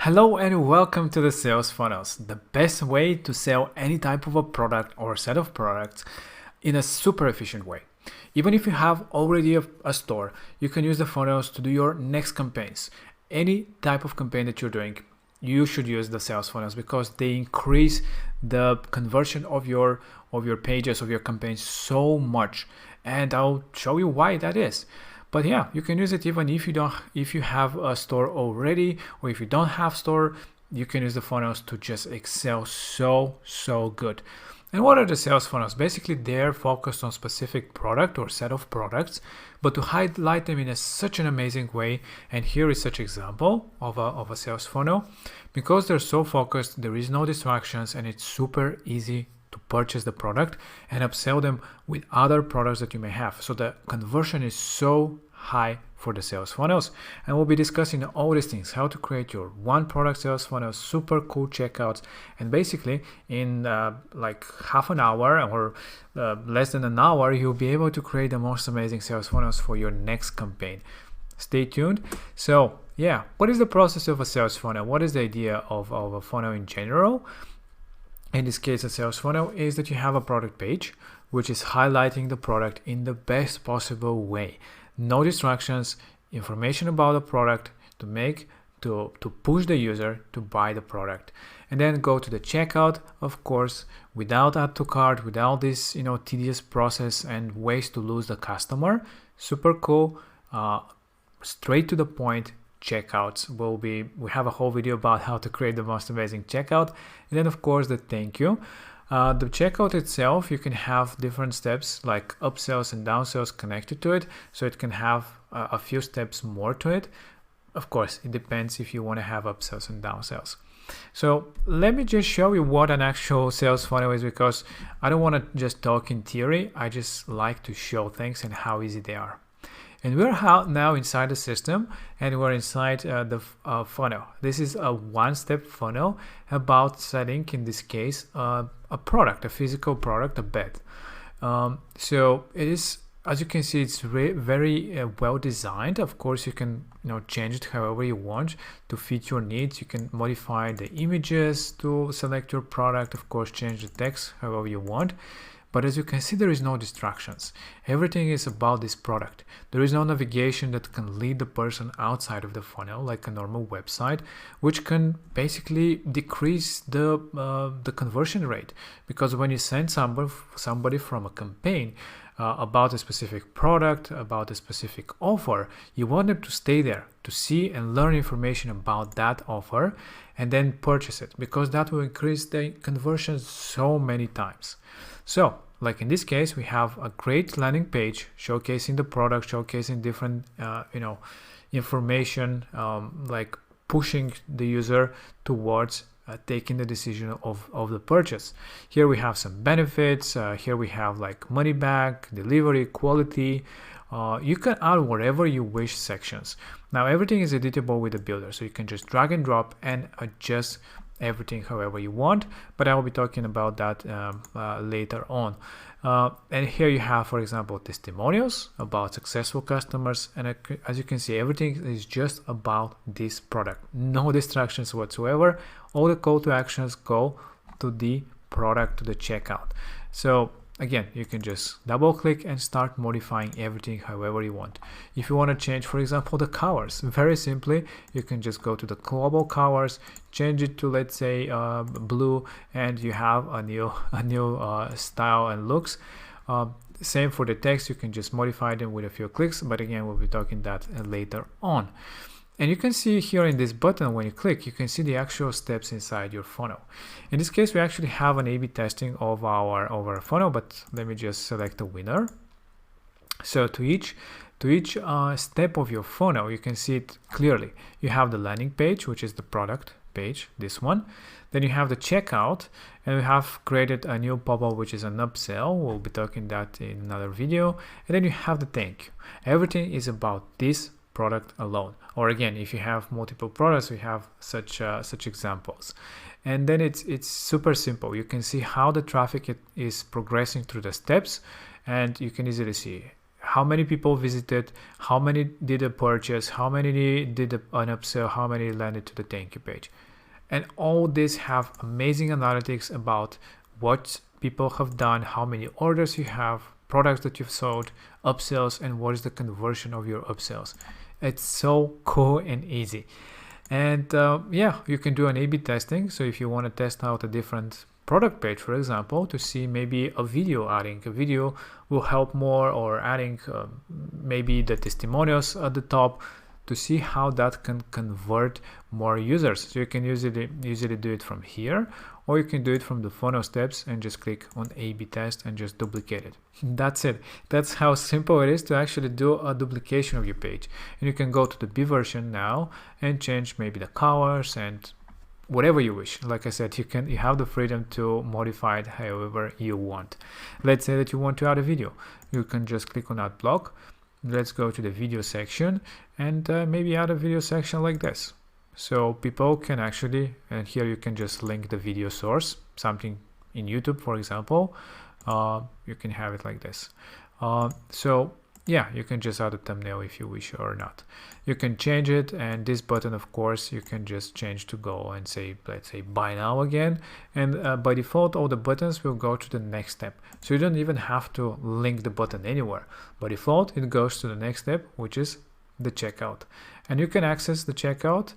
Hello and welcome to the sales funnels, the best way to sell any type of a product or set of products in a super efficient way. Even if you have already a store, you can use the funnels to do your next campaigns. Any type of campaign that you're doing, you should use the sales funnels because they increase the conversion of your pages, of your campaigns so much. And I'll show you why that is. But yeah, you can use it even if you have a store already, or if you don't have store, you can use the funnels to just excel so good. And what are the sales funnels? Basically, they're focused on specific product or set of products, but to highlight them in such an amazing way. And here is such example of a sales funnel. Because they're so focused, there is no distractions, and it's super easy to purchase the product and upsell them with other products that you may have. So the conversion is so high for the sales funnels, and we'll be discussing all these things: how to create your one product sales funnel, super cool checkouts, and basically in like half an hour or less than an hour, you'll be able to create the most amazing sales funnels for your next campaign. Stay tuned. So yeah, what is the process of a sales funnel? What is the idea of a funnel in general? In this case, a sales funnel is that you have a product page which is highlighting the product in the best possible way. No distractions, information about the product to push the user to buy the product. And then go to the checkout, of course, without add to cart, without this tedious process and ways to lose the customer. Super cool, straight to the point. Checkouts we have a whole video about how to create the most amazing checkout. And then of course the thank you. The checkout itself, you can have different steps like upsells and downsells connected to it, so it can have a few steps more to it. Of course, it depends if you want to have upsells and downsells. So let me just show you what an actual sales funnel is, because I don't want to just talk in theory. I just like to show things and how easy they are. And we're now inside the system, and we're inside the funnel. This is a one-step funnel about setting, in this case, a product, a physical product, a bed. So it is, as you can see, it's very well designed. Of course, you can change it however you want to fit your needs. You can modify the images to select your product. Of course, change the text however you want. But as you can see, there is no distractions. Everything is about this product. There is no navigation that can lead the person outside of the funnel like a normal website, which can basically decrease the conversion rate. Because when you send somebody from a campaign about a specific product, about a specific offer, you want them to stay there to see and learn information about that offer and then purchase it, because that will increase the conversion so many times. So, like in this case, we have a great landing page showcasing the product, showcasing different, information, like pushing the user towards taking the decision of the purchase. Here we have some benefits. Here we have like money back, delivery, quality. You can add whatever you wish sections. Now everything is editable with the builder, so you can just drag and drop and adjust everything however you want, but I will be talking about that later on. And here you have, for example, testimonials about successful customers, and as you can see, everything is just about this product. No distractions whatsoever. All the call to actions go to the product, to the checkout. So again, you can just double click and start modifying everything however you want. If you want to change, for example, the colors, very simply, you can just go to the global colors, change it to, let's say, blue, and you have a new style and looks. Same for the text, you can just modify them with a few clicks, but again, we'll be talking that later on. And you can see here in this button, when you click, you can see the actual steps inside your funnel. In this case, we actually have an A/B testing of our funnel, but let me just select a winner. So to each step of your funnel, you can see it clearly. You have the landing page, which is the product page, this one. Then you have the checkout, and we have created a new pop-up, which is an upsell. We'll be talking that in another video. And then you have the thank you. Everything is about this product alone, or again, if you have multiple products, we have such examples. And then it's super simple. You can see how the traffic is progressing through the steps, and you can easily see how many people visited, how many did a purchase, how many did an upsell, how many landed to the thank you page. And all this have amazing analytics about what people have done, how many orders you have, products that you've sold, upsells, and what is the conversion of your upsells. It's so cool and easy. And yeah, you can do an A/B testing. So if you want to test out a different product page, for example, to see maybe a video, adding a video will help more, or adding maybe the testimonials at the top, to see how that can convert more users. So you can usually do it from here, or you can do it from the funnel steps and just click on A/B test and just duplicate it. That's it. That's how simple it is to actually do a duplication of your page. And you can go to the B version now and change maybe the colors and whatever you wish. Like I said, you have the freedom to modify it however you want. Let's say that you want to add a video. You can just click on add block. Let's go to the video section and maybe add a video section like this. So people can actually, and here you can just link the video source, something in YouTube, for example. You can have it like this. So yeah, you can just add a thumbnail if you wish or not. You can change it, and this button, of course, you can just change to go and say, let's say, buy now again. And by default, all the buttons will go to the next step. So you don't even have to link the button anywhere. By default, it goes to the next step, which is the checkout. And you can access the checkout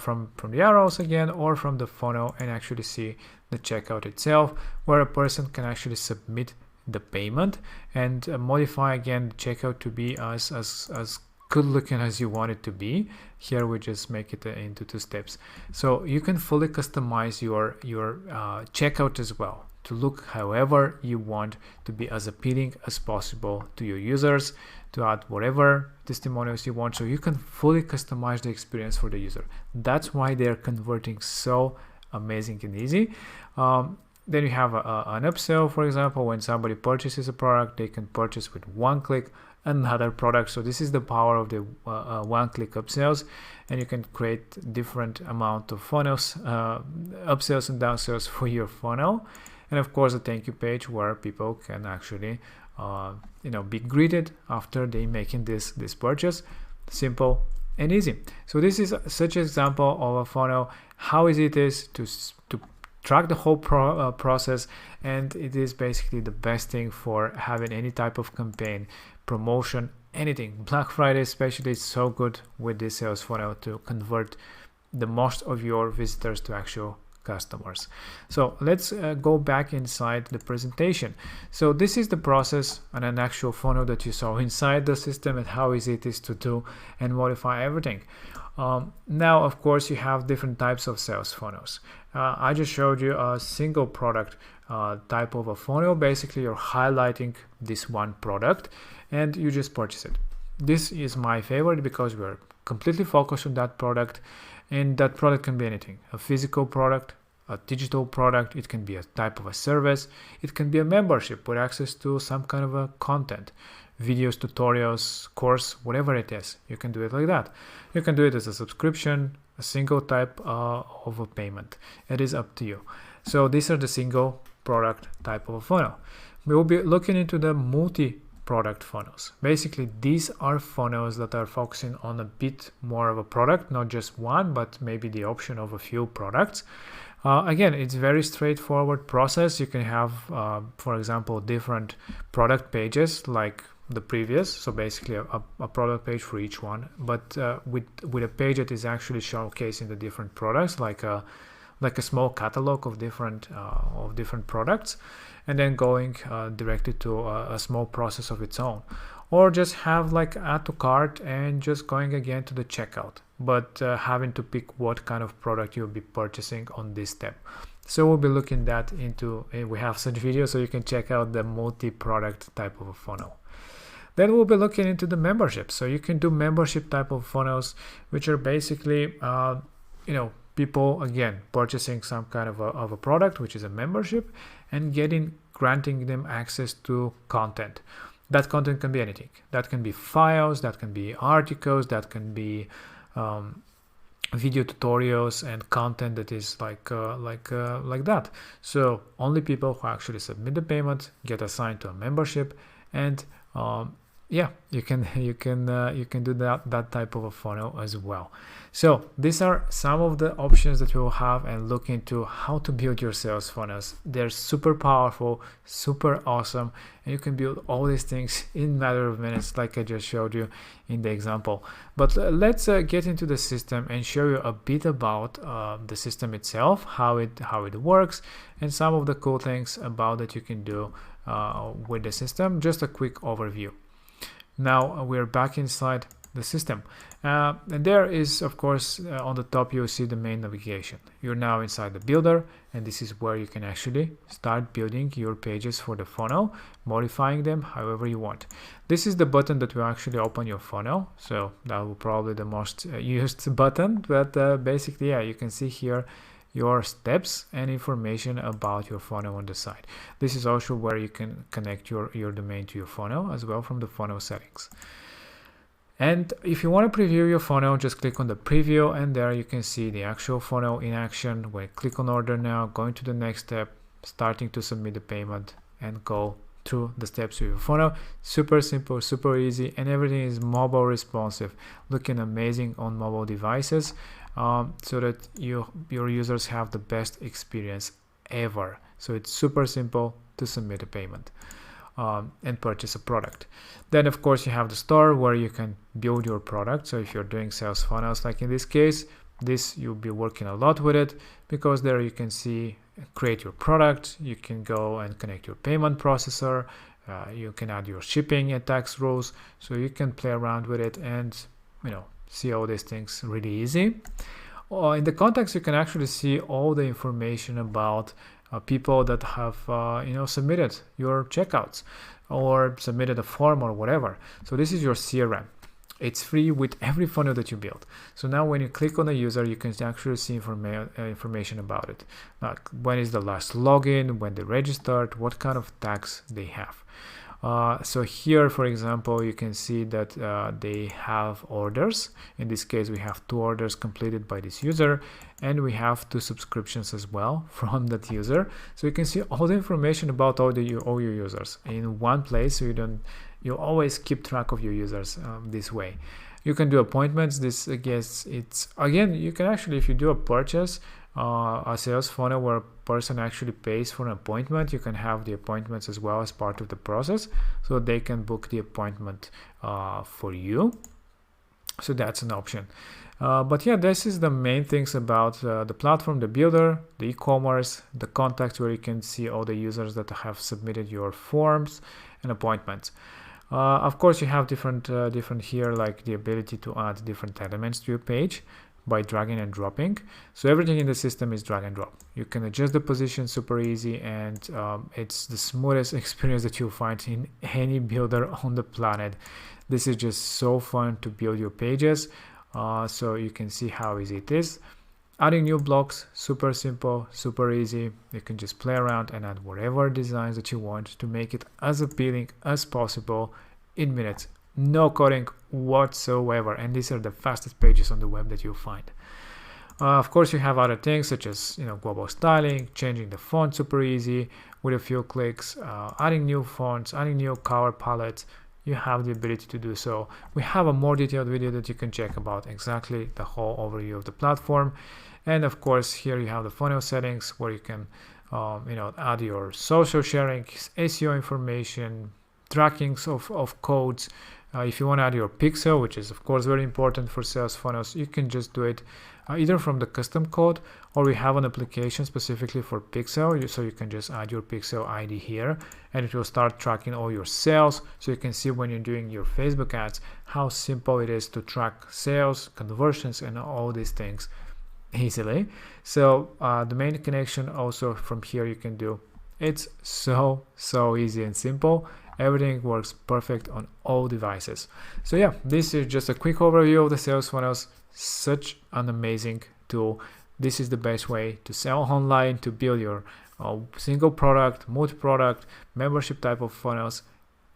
from the arrows again, or from the funnel, and actually see the checkout itself, where a person can actually submit the payment and modify again the checkout to be as good looking as you want it to be. Here we just make it into 2 steps, so you can fully customize your checkout as well to look however you want, to be as appealing as possible to your users, to add whatever testimonials you want, so you can fully customize the experience for the user. That's why they're converting so amazing and easy. Then you have an upsell, for example. When somebody purchases a product, they can purchase with one click another product. So this is the power of the one-click upsells, and you can create different amount of funnels, upsells and downsells for your funnel. And of course, a thank you page where people can actually be greeted after they making this purchase. Simple and easy. So this is such an example of a funnel, how easy it is to track the whole process, and it is basically the best thing for having any type of campaign, promotion, anything. Black Friday especially is so good with this sales funnel to convert the most of your visitors to actual customers. So let's go back inside the presentation. So this is the process and an actual funnel that you saw inside the system, and how easy it is to do and modify everything. Now, of course, you have different types of sales funnels. I just showed you a single product type of a funnel. Basically, you're highlighting this one product and you just purchase it. This is my favorite because we're completely focused on that product, and that product can be anything: a physical product, a digital product, it can be a type of a service, it can be a membership with access to some kind of a content, videos, tutorials, course, whatever it is. You can do it like that. You can do it as a subscription, a single type of a payment. It is up to you. So these are the single product type of a funnel. We will be looking into the multi-product funnels. Basically, these are funnels that are focusing on a bit more of a product, not just one, but maybe the option of a few products. Again, it's very straightforward process. You can have, for example, different product pages like the previous. So basically a product page for each one, but with a page that is actually showcasing the different products, like a small catalog of different products, and then going directly to a small process of its own. Or just have like add to cart and just going again to the checkout, but having to pick what kind of product you'll be purchasing on this step. So we'll be looking that into, we have such videos, so you can check out the multi-product type of a funnel. Then we'll be looking into the membership. So you can do membership type of funnels, which are basically, people again purchasing some kind of a product, which is a membership, and granting them access to content. That content can be anything. That can be files, that can be articles, that can be video tutorials and content that is like that. So only people who actually submit the payment get assigned to a membership, and yeah, you can do that type of a funnel as well. So these are some of the options that you will have, and look into how to build your sales funnels. They're super powerful, super awesome, and you can build all these things in a matter of minutes, like I just showed you in the example. But let's get into the system and show you a bit about the system itself, how it works, and some of the cool things about that you can do with the system. Just a quick overview. Now we're back inside the system, and there is, of course, on the top you'll see the main navigation. You're now inside the builder, and this is where you can actually start building your pages for the funnel, modifying them however you want. This is the button that will actually open your funnel, so that will probably the most used button. But basically, yeah, you can see here your steps and information about your funnel on the side. This is also where you can connect your domain to your funnel as well from the funnel settings. And if you want to preview your funnel, just click on the preview, and there you can see the actual funnel in action. When you click on order now, going to the next step, starting to submit the payment, and go through the steps of your funnel. Super simple, super easy, and everything is mobile responsive, looking amazing on mobile devices, so that your users have the best experience ever. So it's super simple to submit a payment and purchase a product. Then of course you have the store where you can build your product. So if you're doing sales funnels, like in this case, you'll be working a lot with it, because there you can see create your product, you can go and connect your payment processor, you can add your shipping and tax rules, so you can play around with it and see all these things really easy. In the contacts you can actually see all the information about people that have submitted your checkouts or submitted a form or whatever. So this is your CRM. It's free with every funnel that you build. So now when you click on a user, you can actually see information about it, like when is the last login, when they registered, what kind of tags they have. So here, for example, you can see that they have orders. In this case, we have 2 orders completed by this user, and we have 2 subscriptions as well from that user. So you can see all the information about all your users in one place, so you always keep track of your users this way. You can do appointments. This, I guess, you can actually, if you do a purchase, a sales funnel where a person actually pays for an appointment, you can have the appointments as well as part of the process, so they can book the appointment for you. So that's an option. But yeah, this is the main things about the platform, the builder, the e-commerce, the contacts where you can see all the users that have submitted your forms, and appointments. Of course, you have different here, like the ability to add different elements to your page by dragging and dropping. So everything in the system is drag and drop. You can adjust the position super easy, and it's the smoothest experience that you'll find in any builder on the planet. This is just so fun to build your pages. So you can see how easy it is. Adding new blocks, super simple, super easy. You can just play around and add whatever designs that you want to make it as appealing as possible in minutes. No coding whatsoever, and these are the fastest pages on the web that you'll find. Of course, you have other things such as global styling, changing the font super easy with a few clicks, adding new fonts, adding new color palettes. You have the ability to do so. We have a more detailed video that you can check about exactly the whole overview of the platform. And of course, here you have the funnel settings where you can add your social sharing, SEO information, trackings of codes. If you want to add your pixel, which is of course very important for sales funnels, you can just do it either from the custom code, or we have an application specifically for pixel, so you can just add your pixel ID here, and it will start tracking all your sales. So you can see when you're doing your Facebook ads how simple it is to track sales, conversions, and all these things easily. So the main connection also from here you can do. It's so easy and simple. Everything works perfect on all devices. So yeah, this is just a quick overview of the sales funnels. Such an amazing tool. This is the best way to sell online, to build your single product, multi-product, membership type of funnels.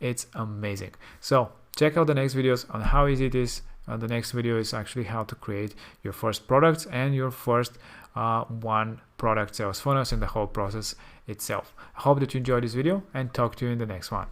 It's amazing. So check out the next videos on how easy it is. The next video is actually how to create your first products and your first one product sales funnels and the whole process itself. I hope that you enjoyed this video, and talk to you in the next one.